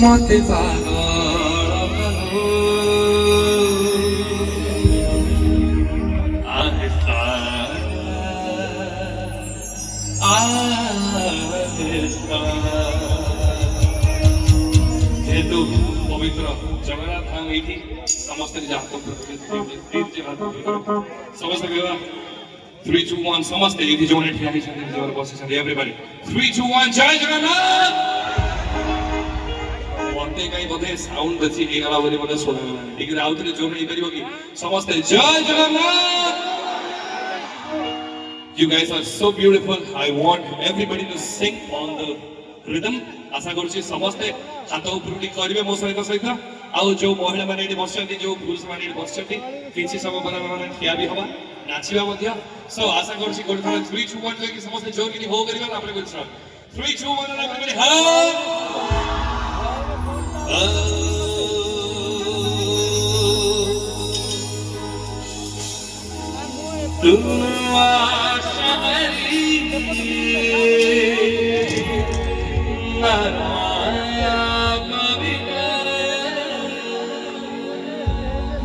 मते पागल आहिस्ता आहिस्ता जेहेतु पवित्र जगन्नाथ धाम ये समस्त समस्त 3, 2, 1 समस्त ये जो ठिया बस एवरीबॉडी 3, 2, 1 जय जगन्नाथ मत कहीं बोधे साउंड बेसी हेगला बोली मते सुना लेकिन आउ थे जोर नहीं करियो कि समस्त जय Jagannath You guys are so beautiful. I want everybody to sing on the rhythm. आशा करूँ समस्ते हाथ उपरुटी करेंगे मो सहित सहित आउ जो महिला मैंने ये बसचंती जो पुरुष मैंने ये बसचंती किसी समय बना मैंने ठिया भी हवा नाचिबा मध्य सो आशा करूँ गोटे थोड़ा 3, 2, 1 लेकिन समस्ते जोर की हो करियो ना अपने कुछ 3, 2, 1 ना everybody तुम आशारी नाराया कविता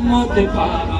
मते पागल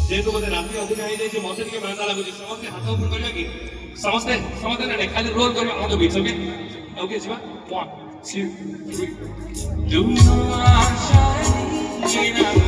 जेहेतु बोधे रात्रि अधिक आई जाए मत टे मजा लगुच समस्ते हाथ ऊपर करिया कि समस्ते समस्ते ना खाली रोल करिया हम तो बीच ओके ओके जीवा 1 2 3